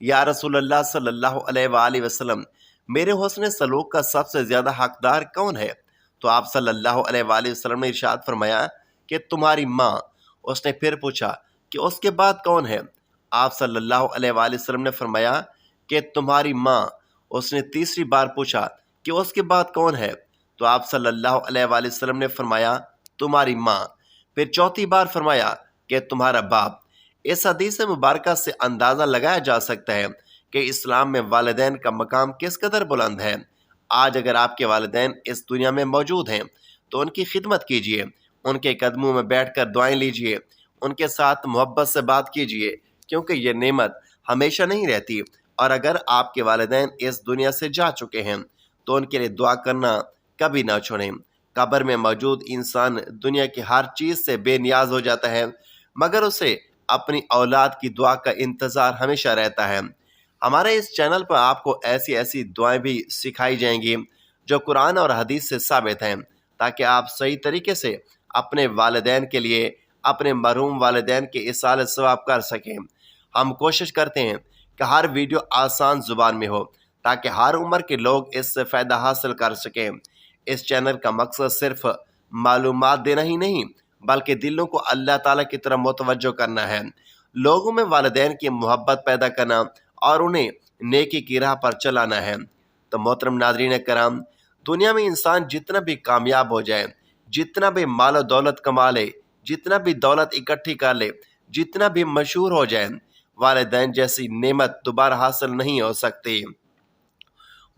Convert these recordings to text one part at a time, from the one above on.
یا رسول اللہ صلی اللہ علیہ وآلہ وسلم، میرے حسن سلوک کا سب سے زیادہ حقدار کون ہے؟ تو آپ صلی اللہ علیہ وآلہ وسلم نے ارشاد فرمایا کہ تمہاری ماں۔ اس نے پھر پوچھا کہ اس کے بعد کون ہے؟ آپ صلی اللہ علیہ وآلہ وسلم نے فرمایا کہ تمہاری ماں۔ اس نے تیسری بار پوچھا کہ اس کے بعد کون ہے؟ تو آپ صلی اللہ علیہ وآلہ وسلم نے فرمایا تمہاری ماں۔ پھر چوتھی بار فرمایا کہ تمہارا باپ۔ اس حدیث مبارکہ سے اندازہ لگایا جا سکتا ہے کہ اسلام میں والدین کا مقام کس قدر بلند ہے۔ آج اگر آپ کے والدین اس دنیا میں موجود ہیں تو ان کی خدمت کیجیے، ان کے قدموں میں بیٹھ کر دعائیں لیجیے، ان کے ساتھ محبت سے بات کیجیے، کیونکہ یہ نعمت ہمیشہ نہیں رہتی۔ اور اگر آپ کے والدین اس دنیا سے جا چکے ہیں تو ان کے لیے دعا کرنا کبھی نہ چھوڑیں۔ قبر میں موجود انسان دنیا کی ہر چیز سے بے نیاز ہو جاتا ہے، مگر اسے اپنی اولاد کی دعا کا انتظار ہمیشہ رہتا ہے۔ ہمارے اس چینل پر آپ کو ایسی دعائیں بھی سکھائی جائیں گی جو قرآن اور حدیث سے ثابت ہیں، تاکہ آپ صحیح طریقے سے اپنے والدین کے لیے، اپنے مرحوم والدین کے ایصال ثواب کر سکیں۔ ہم کوشش کرتے ہیں کہ ہر ویڈیو آسان زبان میں ہو تاکہ ہر عمر کے لوگ اس سے فائدہ حاصل کر سکیں۔ اس چینل کا مقصد صرف معلومات دینا ہی نہیں بلکہ دلوں کو اللہ تعالیٰ کی طرف متوجہ کرنا ہے، لوگوں میں والدین کی محبت پیدا کرنا اور انہیں نیکی کی راہ پر چلانا ہے۔ تو محترم ناظرین کرام، دنیا میں انسان جتنا بھی کامیاب ہو جائے، جتنا بھی مال و دولت کما لے، جتنا بھی دولت اکٹھی کر لے، جتنا بھی مشہور ہو جائے، والدین جیسی نعمت دوبارہ حاصل نہیں ہو سکتی۔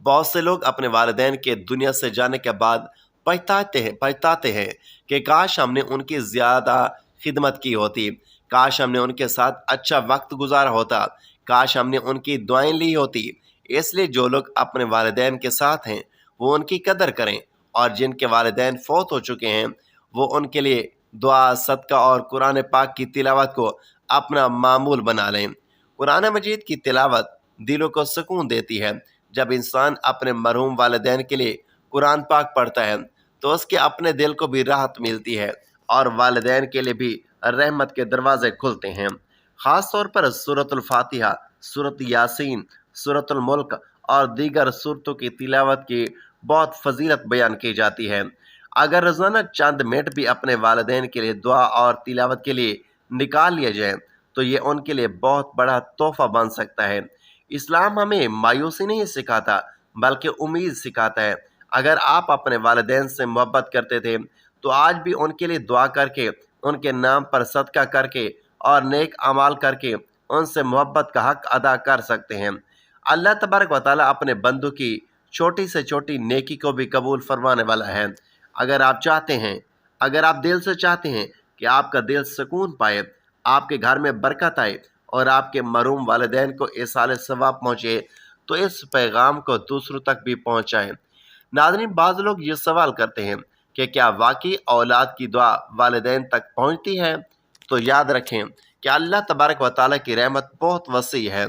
بہت سے لوگ اپنے والدین کے دنیا سے جانے کے بعد پچھتاتے ہیں کہ کاش ہم نے ان کی زیادہ خدمت کی ہوتی، کاش ہم نے ان کے ساتھ اچھا وقت گزارا ہوتا، کاش ہم نے ان کی دعائیں لی ہوتی۔ اس لیے جو لوگ اپنے والدین کے ساتھ ہیں وہ ان کی قدر کریں، اور جن کے والدین فوت ہو چکے ہیں وہ ان کے لیے دعا، صدقہ اور قرآن پاک کی تلاوت کو اپنا معمول بنا لیں۔ قرآن مجید کی تلاوت دلوں کو سکون دیتی ہے۔ جب انسان اپنے مرحوم والدین کے لیے قرآن پاک پڑھتا ہے تو اس کے اپنے دل کو بھی راحت ملتی ہے اور والدین کے لیے بھی رحمت کے دروازے کھلتے ہیں۔ خاص طور پر سورۃ الفاتحہ، سورۃ یاسین، سورۃ الملک اور دیگر سورتوں کی تلاوت کی بہت فضیلت بیان کی جاتی ہے۔ اگر روزانہ چند منٹ بھی اپنے والدین کے لیے دعا اور تلاوت کے لیے نکال لیا جائے تو یہ ان کے لیے بہت بڑا تحفہ بن سکتا ہے۔ اسلام ہمیں مایوسی نہیں سکھاتا بلکہ امید سکھاتا ہے۔ اگر آپ اپنے والدین سے محبت کرتے تھے تو آج بھی ان کے لیے دعا کر کے، ان کے نام پر صدقہ کر کے اور نیک اعمال کر کے ان سے محبت کا حق ادا کر سکتے ہیں۔ اللہ تبارک و تعالیٰ اپنے بندوں کی چھوٹی سے چھوٹی نیکی کو بھی قبول فرمانے والا ہے۔ اگر آپ دل سے چاہتے ہیں کہ آپ کا دل سکون پائے، آپ کے گھر میں برکت آئے اور آپ کے مرحوم والدین کو ایصال ثواب پہنچے تو اس پیغام کو دوسروں تک بھی پہنچائیں۔ ناظرین، بعض لوگ یہ سوال کرتے ہیں کہ کیا واقعی اولاد کی دعا والدین تک پہنچتی ہے؟ تو یاد رکھیں کہ اللہ تبارک و تعالیٰ کی رحمت بہت وسیع ہے۔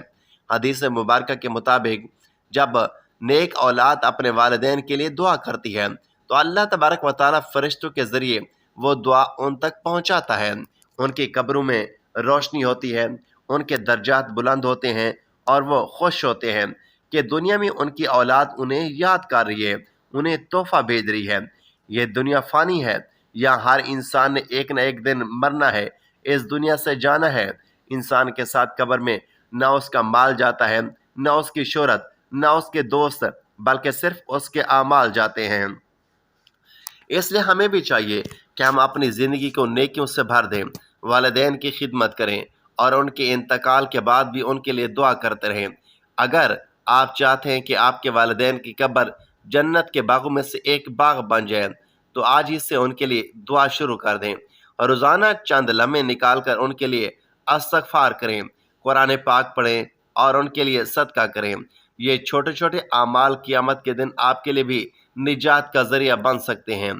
حدیث مبارکہ کے مطابق جب نیک اولاد اپنے والدین کے لیے دعا کرتی ہے تو اللہ تبارک و تعالیٰ فرشتوں کے ذریعے وہ دعا ان تک پہنچاتا ہے۔ ان کی قبروں میں روشنی ہوتی ہے، ان کے درجات بلند ہوتے ہیں اور وہ خوش ہوتے ہیں کہ دنیا میں ان کی اولاد انہیں یاد کر رہی ہے، انہیں تحفہ بھیج رہی ہے۔ یہ دنیا فانی ہے، یہاں ہر انسان نے ایک نہ ایک دن مرنا ہے، اس دنیا سے جانا ہے۔ انسان کے ساتھ قبر میں نہ اس کا مال جاتا ہے، نہ اس کی شہرت، نہ اس کے دوست، بلکہ صرف اس کے اعمال جاتے ہیں۔ اس لیے ہمیں بھی چاہیے کہ ہم اپنی زندگی کو نیکیوں سے بھر دیں، والدین کی خدمت کریں اور ان کے انتقال کے بعد بھی ان کے لیے دعا کرتے رہیں۔ اگر آپ چاہتے ہیں کہ آپ کے والدین کی قبر جنت کے باغوں میں سے ایک باغ بن جائے تو آج ہی سے ان کے لیے دعا شروع کر دیں، اور روزانہ چند لمحے نکال کر ان کے لیے استغفار کریں، قرآن پاک پڑھیں اور ان کے لیے صدقہ کریں۔ یہ چھوٹے چھوٹے اعمال قیامت کے دن آپ کے لیے بھی نجات کا ذریعہ بن سکتے ہیں۔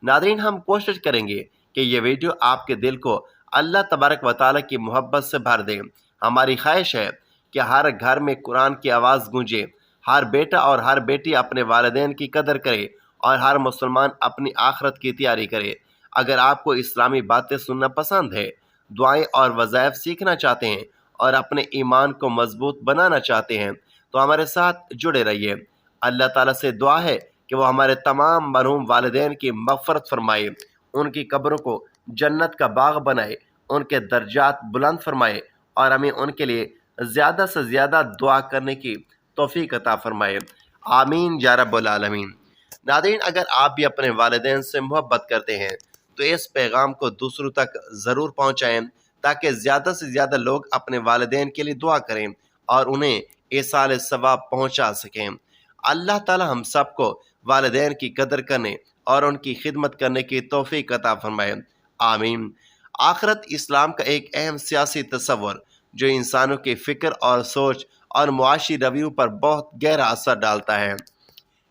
ناظرین، ہم کوشش کریں گے کہ یہ ویڈیو آپ کے دل کو اللہ تبارک و تعالیٰ کی محبت سے بھر دے۔ ہماری خواہش ہے کہ ہر گھر میں قرآن کی آواز گونجے، ہر بیٹا اور ہر بیٹی اپنے والدین کی قدر کرے اور ہر مسلمان اپنی آخرت کی تیاری کرے۔ اگر آپ کو اسلامی باتیں سننا پسند ہے، دعائیں اور وظائف سیکھنا چاہتے ہیں اور اپنے ایمان کو مضبوط بنانا چاہتے ہیں تو ہمارے ساتھ جڑے رہیے۔ اللہ تعالیٰ سے دعا ہے کہ وہ ہمارے تمام مرحوم والدین کی مغفرت فرمائے، ان کی قبروں کو جنت کا باغ بنائے، ان کے درجات بلند فرمائے اور ہمیں ان کے لیے زیادہ سے زیادہ دعا کرنے کی توفیق عطا فرمائے۔ آمین یا رب العالمین۔ ناظرین، اگر آپ بھی اپنے والدین سے محبت کرتے ہیں تو اس پیغام کو دوسروں تک ضرور پہنچائیں تاکہ زیادہ سے زیادہ لوگ اپنے والدین کے لیے دعا کریں اور انہیں ایصال ثواب پہنچا سکیں۔ اللہ تعالی ہم سب کو والدین کی قدر کرنے اور ان کی خدمت کرنے کی توفیق عطا فرمائے۔ آمین۔ آخرت اسلام کا ایک اہم سیاسی تصور جو انسانوں کی فکر اور سوچ اور معاشی رویوں پر بہت گہرا اثر ڈالتا ہے۔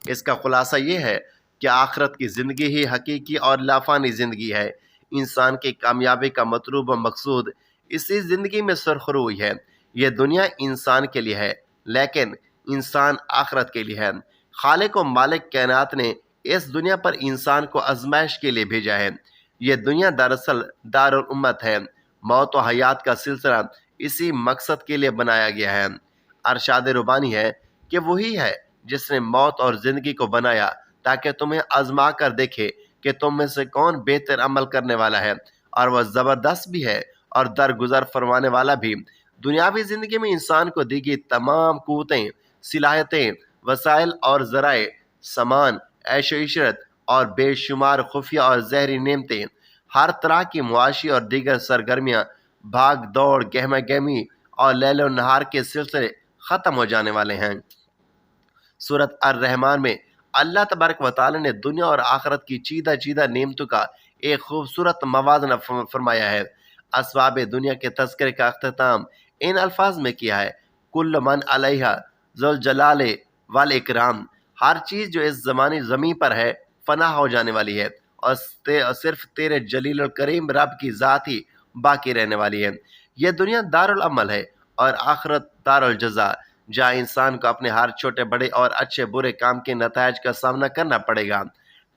اس کا خلاصہ یہ ہے کہ آخرت کی زندگی ہی حقیقی اور لافانی زندگی ہے۔ انسان کی کامیابی کا مطلوب و مقصود اسی زندگی میں سرخروئی ہے۔ یہ دنیا انسان کے لیے ہے لیکن انسان آخرت کے لیے ہے۔ خالق و مالک کائنات نے اس دنیا پر انسان کو آزمائش کے لیے بھیجا ہے۔ یہ دنیا دراصل دارالامت ہے۔ موت و حیات کا سلسلہ اسی مقصد کے لیے بنایا گیا ہے۔ ارشاد ربانی ہے کہ وہی ہے جس نے موت اور زندگی کو بنایا تاکہ تمہیں آزما کر دیکھے کہ تم میں سے کون بہتر عمل کرنے والا ہے، اور وہ زبردست بھی ہے اور درگزر فرمانے والا بھی۔ دنیاوی زندگی میں انسان کو دی گئی تمام قوتیں، صلاحیتیں، وسائل اور ذرائع، سامان، عیش و عشرت اور بے شمار خفیہ اور ظاہری نعمتیں، ہر طرح کی معاشی اور دیگر سرگرمیاں، بھاگ دوڑ، گہما گہمی اور لیل و نہار کے سلسلے ختم ہو جانے والے ہیں۔ سورۃ الرحمن میں اللہ تبارک و تعالی نے دنیا اور آخرت کی چیدہ چیدہ نعمتوں کا ایک خوبصورت موازنہ فرمایا ہے۔ اسباب دنیا کے تذکرے کا اختتام ان الفاظ میں کیا ہے: کل من علیہا ذوالجلال والاکرام۔ ہر چیز جو اس زمانی زمین پر ہے فنا ہو جانے والی ہے اور صرف تیرے جلیل الکریم رب کی ذات ہی باقی رہنے والی ہے۔ یہ دنیا دارالعمل ہے اور آخرت دارالجزا، جہاں انسان کو اپنے ہر چھوٹے بڑے اور اچھے برے کام کے نتائج کا سامنا کرنا پڑے گا۔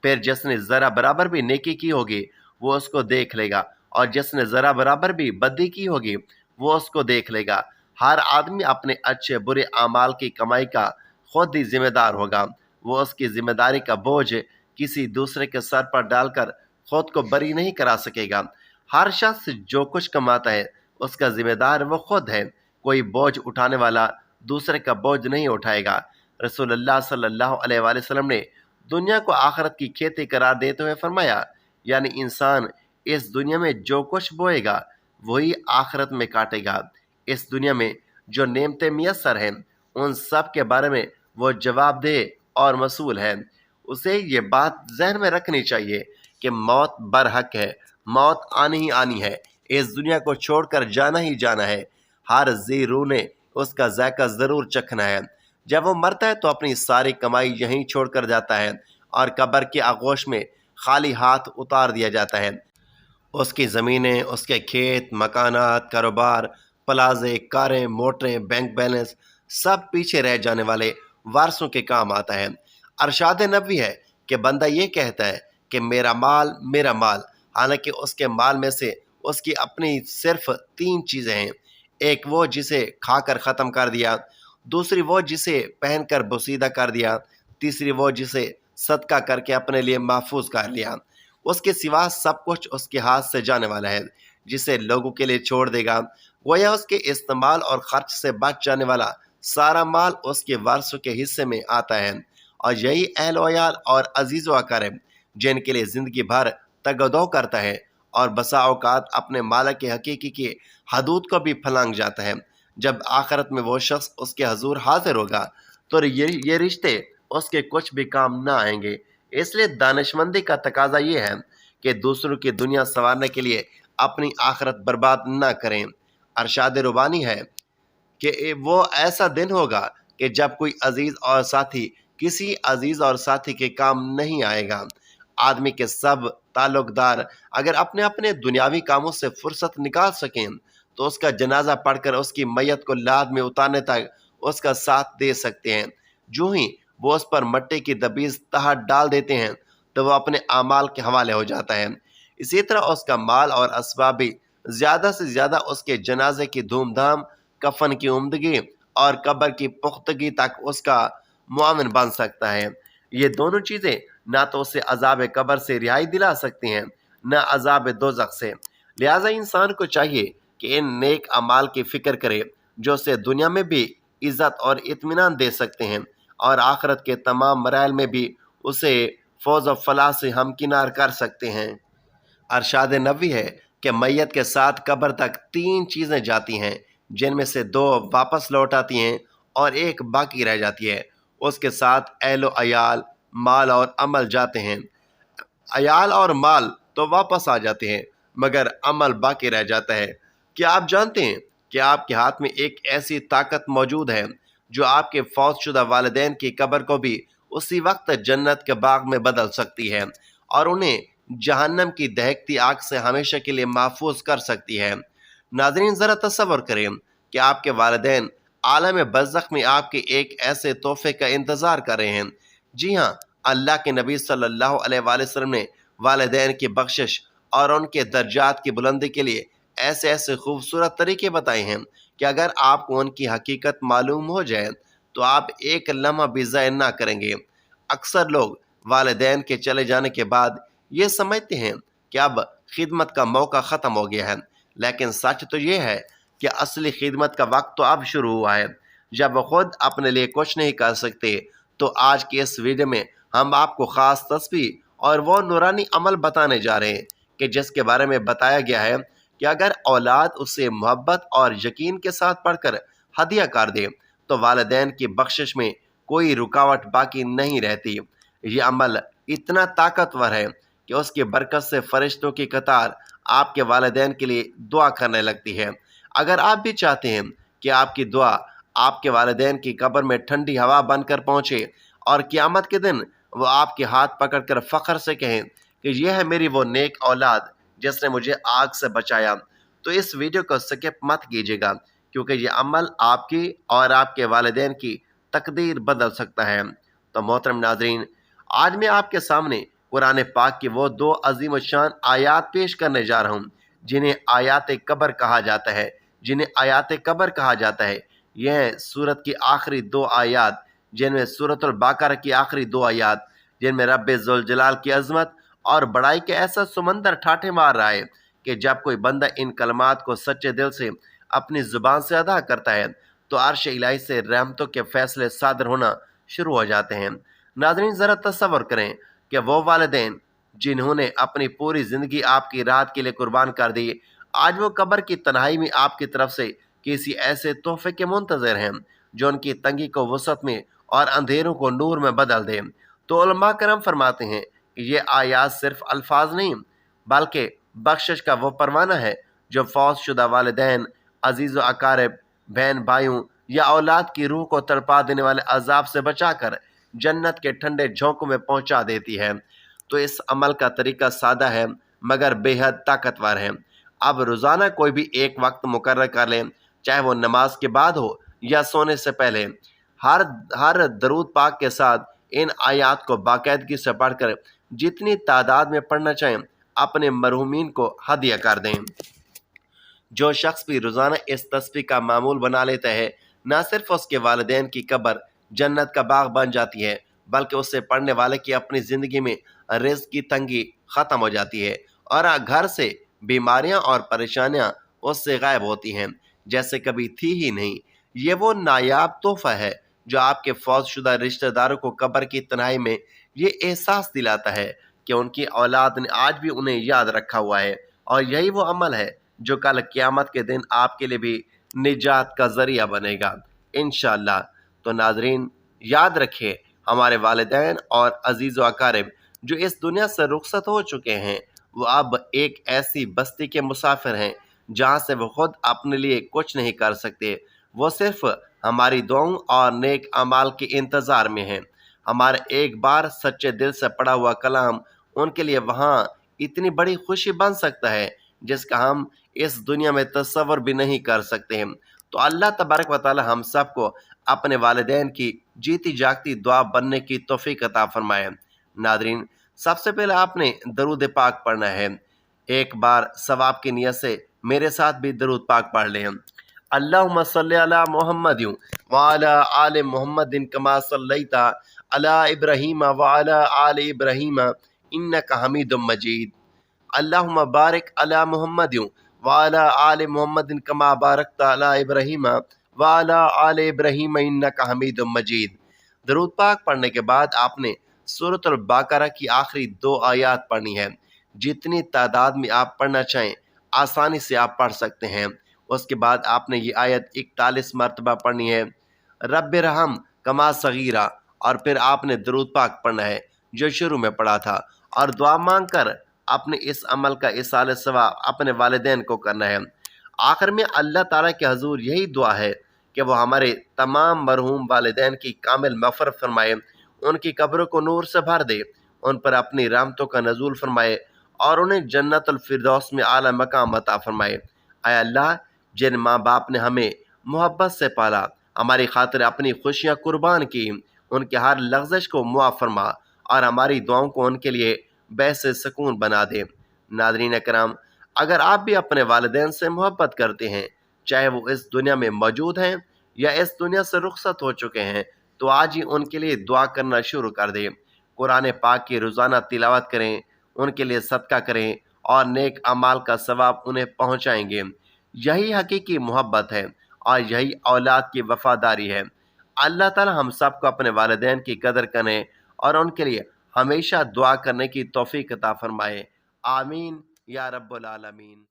پھر جس نے ذرا برابر بھی نیکی کی ہوگی وہ اس کو دیکھ لے گا، اور جس نے ذرا برابر بھی بدی کی ہوگی وہ اس کو دیکھ لے گا۔ ہر آدمی اپنے اچھے برے اعمال کی کمائی کا خود ہی ذمہ دار ہوگا۔ وہ اس کی ذمہ داری کا بوجھ کسی دوسرے کے سر پر ڈال کر خود کو بری نہیں کرا سکے گا۔ ہر شخص جو کچھ کماتا ہے اس کا ذمہ دار وہ خود ہے۔ کوئی بوجھ اٹھانے والا دوسرے کا بوجھ نہیں اٹھائے گا۔ رسول اللہ صلی اللہ علیہ وآلہ وسلم نے دنیا کو آخرت کی کھیتی قرار دیتے ہوئے فرمایا، یعنی انسان اس دنیا میں جو کچھ بوئے گا وہی آخرت میں کاٹے گا۔ اس دنیا میں جو نعمتیں میسر ہیں ان سب کے بارے میں وہ جواب دہ اور مسئول ہے۔ اسے یہ بات ذہن میں رکھنی چاہیے کہ موت برحق ہے، موت آنی ہی آنی ہے، اس دنیا کو چھوڑ کر جانا ہی جانا ہے۔ ہر ذی روح نے اس کا ذائقہ ضرور چکھنا ہے۔ جب وہ مرتا ہے تو اپنی ساری کمائی یہیں چھوڑ کر جاتا ہے اور قبر کی آغوش میں خالی ہاتھ اتار دیا جاتا ہے۔ اس کی زمینیں، اس کے کھیت، مکانات، کاروبار، پلازے، کاریں، موٹریں، بینک بیلنس سب پیچھے رہ جانے والے وارثوں کے کام آتا ہے۔ ارشاد نبوی ہے کہ بندہ یہ کہتا ہے کہ میرا مال میرا مال، حالانکہ اس کے مال میں سے اس کی اپنی صرف 3 چیزیں ہیں۔ ایک وہ جسے کھا کر ختم کر دیا، دوسری وہ جسے پہن کر بوسیدہ کر دیا، تیسری وہ جسے صدقہ کر کے اپنے لیے محفوظ کر لیا۔ اس کے سوا سب کچھ اس کے ہاتھ سے جانے والا ہے، جسے لوگوں کے لیے چھوڑ دے گا۔ گویا اس کے استعمال اور خرچ سے بچ جانے والا سارا مال اس کے وارثوں کے حصے میں آتا ہے، اور یہی اہل و عیال اور عزیز و اقارب جن کے لیے زندگی بھر تگ و دو کرتا ہے اور بسا اوقات اپنے مالک حقیقی کی حدود کو بھی پھلانگ جاتا ہے۔ جب آخرت میں وہ شخص اس کے حضور حاضر ہوگا تو یہ رشتے اس کے کچھ بھی کام نہ آئیں گے۔ اس لیے دانشمندی کا تقاضا یہ ہے کہ دوسروں کی دنیا سنوارنے کے لیے اپنی آخرت برباد نہ کریں۔ ارشاد ربانی ہے کہ وہ ایسا دن ہوگا کہ جب کوئی عزیز اور ساتھی کسی عزیز اور ساتھی کے کام نہیں آئے گا۔ آدمی کے سب تعلق دار اگر اپنے اپنے دنیاوی کاموں سے فرصت نکال سکیں تو اس کا جنازہ پڑھ کر اس کی میت کو لاد میں اتارنے تک اس کا ساتھ دے سکتے ہیں۔ جو ہی وہ اس پر مٹی کی دبیز تہا ڈال دیتے ہیں تو وہ اپنے اعمال کے حوالے ہو جاتا ہے۔ اسی طرح اس کا مال اور اسباب بھی زیادہ سے زیادہ اس کے جنازے کی دھوم دھام کفن کی عمدگی اور قبر کی پختگی تک اس کا معاون بن سکتا ہے۔ یہ دونوں چیزیں نہ تو اسے عذاب قبر سے رہائی دلا سکتی ہیں نہ عذاب دوزخ سے۔ لہٰذا انسان کو چاہیے کہ ان نیک اعمال کی فکر کرے جو اسے دنیا میں بھی عزت اور اطمینان دے سکتے ہیں اور آخرت کے تمام مراحل میں بھی اسے فوز و فلاح سے ہمکنار کر سکتے ہیں۔ ارشاد نبوی ہے کہ میت کے ساتھ قبر تک 3 چیزیں جاتی ہیں، جن میں سے 2 واپس لوٹ آتی ہیں اور 1 باقی رہ جاتی ہے۔ اس کے ساتھ اہل و عیال، مال اور عمل جاتے ہیں۔ عیال اور مال تو واپس آ جاتے ہیں مگر عمل باقی رہ جاتا ہے۔ کیا آپ جانتے ہیں کہ آپ کے ہاتھ میں ایک ایسی طاقت موجود ہے جو آپ کے فوت شدہ والدین کی قبر کو بھی اسی وقت جنت کے باغ میں بدل سکتی ہے اور انہیں جہنم کی دہکتی آگ سے ہمیشہ کے لیے محفوظ کر سکتی ہے۔ ناظرین، ذرا تصور کریں کہ آپ کے والدین عالم برزخ میں آپ کے ایک ایسے تحفے کا انتظار کر رہے ہیں۔ جی ہاں، اللہ کے نبی صلی اللہ علیہ وآلہ وسلم نے والدین کی بخشش اور ان کے درجات کی بلندی کے لیے ایسے خوبصورت طریقے بتائے ہیں کہ اگر آپ کو ان کی حقیقت معلوم ہو جائے تو آپ ایک لمحہ بھی ضائع نہ کریں گے۔ اکثر لوگ والدین کے چلے جانے کے بعد یہ سمجھتے ہیں کہ اب خدمت کا موقع ختم ہو گیا ہے، لیکن سچ تو یہ ہے کہ اصلی خدمت کا وقت تو اب شروع ہوا ہے۔ جب وہ خود اپنے لیے کچھ نہیں کر سکتے تو آج کی اس ویڈیو میں ہم آپ کو خاص تسبیح اور وہ نورانی عمل بتانے جا رہے ہیں کہ جس کے بارے میں بتایا گیا ہے کہ اگر اولاد اسے محبت اور یقین کے ساتھ پڑھ کر ہدیہ کر دے تو والدین کی بخشش میں کوئی رکاوٹ باقی نہیں رہتی۔ یہ عمل اتنا طاقتور ہے کہ اس کی برکت سے فرشتوں کی قطار آپ کے والدین کے لیے دعا کرنے لگتی ہے۔ اگر آپ بھی چاہتے ہیں کہ آپ کی دعا آپ کے والدین کی قبر میں ٹھنڈی ہوا بن کر پہنچے اور قیامت کے دن وہ آپ کے ہاتھ پکڑ کر فخر سے کہیں کہ یہ ہے میری وہ نیک اولاد جس نے مجھے آگ سے بچایا، تو اس ویڈیو کو سکپ مت کیجیے گا، کیونکہ یہ عمل آپ کی اور آپ کے والدین کی تقدیر بدل سکتا ہے۔ تو محترم ناظرین، آج میں آپ کے سامنے قرآن پاک کی وہ 2 عظیم الشان آیات پیش کرنے جا رہا ہوں جنہیں آیات قبر کہا جاتا ہے۔ یہ ہیں سورت کی آخری 2 آیات، جن میں سورت البقرہ کی آخری 2 آیات، جن میں رب ذوالجلال کی عظمت اور بڑائی کے ایسا سمندر ٹھاٹھے مار رہا ہے کہ جب کوئی بندہ ان کلمات کو سچے دل سے اپنی زبان سے ادا کرتا ہے تو عرش الہی سے رحمتوں کے فیصلے صادر ہونا شروع ہو جاتے ہیں۔ ناظرین، ذرا تصور کریں کہ وہ والدین جنہوں نے اپنی پوری زندگی آپ کی راحت کے لیے قربان کر دی، آج وہ قبر کی تنہائی میں آپ کی طرف سے کسی ایسے تحفے کے منتظر ہیں جو ان کی تنگی کو وسعت میں اور اندھیروں کو نور میں بدل دے۔ تو علماء کرام فرماتے ہیں کہ یہ آیات صرف الفاظ نہیں بلکہ بخشش کا وہ پروانہ ہے جو فوت شدہ والدین، عزیز و اقارب، بہن بھائیوں یا اولاد کی روح کو تڑپا دینے والے عذاب سے بچا کر جنت کے ٹھنڈے جھونکوں میں پہنچا دیتی ہے۔ تو اس عمل کا طریقہ سادہ ہے مگر بے حد طاقتور ہے۔ اب روزانہ کوئی بھی ایک وقت مقرر کر لیں، چاہے وہ نماز کے بعد ہو یا سونے سے پہلے۔ ہر درود پاک کے ساتھ ان آیات کو باقاعدگی سے پڑھ کر جتنی تعداد میں پڑھنا چاہیں اپنے مرحومین کو ہدیہ کر دیں۔ جو شخص بھی روزانہ اس تسبیح کا معمول بنا لیتا ہے، نہ صرف اس کے والدین کی قبر جنت کا باغ بن جاتی ہے بلکہ اسے پڑھنے والے کی اپنی زندگی میں رزق کی تنگی ختم ہو جاتی ہے اور گھر سے بیماریاں اور پریشانیاں اس سے غائب ہوتی ہیں جیسے کبھی تھی ہی نہیں۔ یہ وہ نایاب تحفہ ہے جو آپ کے فوت شدہ رشتہ داروں کو قبر کی تنہائی میں یہ احساس دلاتا ہے کہ ان کی اولاد نے آج بھی انہیں یاد رکھا ہوا ہے، اور یہی وہ عمل ہے جو کل قیامت کے دن آپ کے لیے بھی نجات کا ذریعہ بنے گا انشاءاللہ۔ تو ناظرین، یاد رکھیں، ہمارے والدین اور عزیز و اقارب جو اس دنیا سے رخصت ہو چکے ہیں وہ اب ایک ایسی بستی کے مسافر ہیں جہاں سے وہ خود اپنے لیے کچھ نہیں کر سکتے، وہ صرف ہماری دعاؤں اور نیک اعمال کے انتظار میں ہیں۔ ہمارا ایک بار سچے دل سے پڑھا ہوا کلام ان کے لیے وہاں اتنی بڑی خوشی بن سکتا ہے جس کا ہم اس دنیا میں تصور بھی نہیں کر سکتے۔ تو اللہ تبارک و تعالی ہم سب کو اپنے والدین کی جیتی جاگتی دعا بننے کی توفیق عطا فرمائے۔ ناظرین، سب سے پہلے آپ نے درود پاک پڑھنا ہے۔ ایک بار ثواب کی نیت سے میرے ساتھ بھی درود پاک پڑھ لیں۔ اللہم صلی علی محمد وعلی آل محمد کما صلیت علی ابراہیم وعلی آل ابراہیم انک حمید مجید۔ اللہم بارک علی محمد وعلی آل محمد کما بارکت علی ابراہیم وعلی آل ابراہیم انک حمید مجید۔ درود پاک پڑھنے کے بعد آپ نے سورۃ البقرہ کی آخری 2 آیات پڑھنی ہے۔ جتنی تعداد میں آپ پڑھنا چاہیں آسانی سے آپ پڑھ سکتے ہیں۔ اس کے بعد آپ نے یہ آیت 41 مرتبہ پڑھنی ہے، رب رحم کما صغیرہ، اور پھر آپ نے درود پاک پڑھنا ہے جو شروع میں پڑھا تھا، اور دعا مانگ کر اپنے اس عمل کا ایصال ثواب اپنے والدین کو کرنا ہے۔ آخر میں اللہ تعالیٰ کے حضور یہی دعا ہے کہ وہ ہمارے تمام مرحوم والدین کی کامل مغفرت فرمائے، ان کی قبروں کو نور سے بھر دے، ان پر اپنی رحمتوں کا نزول فرمائے اور انہیں جنت الفردوس میں اعلیٰ مقام عطا فرمائے۔ اے اللہ، جن ماں باپ نے ہمیں محبت سے پالا، ہماری خاطر اپنی خوشیاں قربان کی، ان کے ہر لغزش کو معاف فرما اور ہماری دعاؤں کو ان کے لیے باعث سکون بنا دے۔ ناظرین کرام، اگر آپ بھی اپنے والدین سے محبت کرتے ہیں، چاہے وہ اس دنیا میں موجود ہیں یا اس دنیا سے رخصت ہو چکے ہیں، تو آج ہی ان کے لیے دعا کرنا شروع کر دیں۔ قرآن پاک کی روزانہ تلاوت کریں، ان کے لیے صدقہ کریں اور نیک اعمال کا ثواب انہیں پہنچائیں گے۔ یہی حقیقی محبت ہے اور یہی اولاد کی وفاداری ہے۔ اللہ تعالی ہم سب کو اپنے والدین کی قدر کریں اور ان کے لیے ہمیشہ دعا کرنے کی توفیق عطا فرمائے۔ آمین یا رب العالمین۔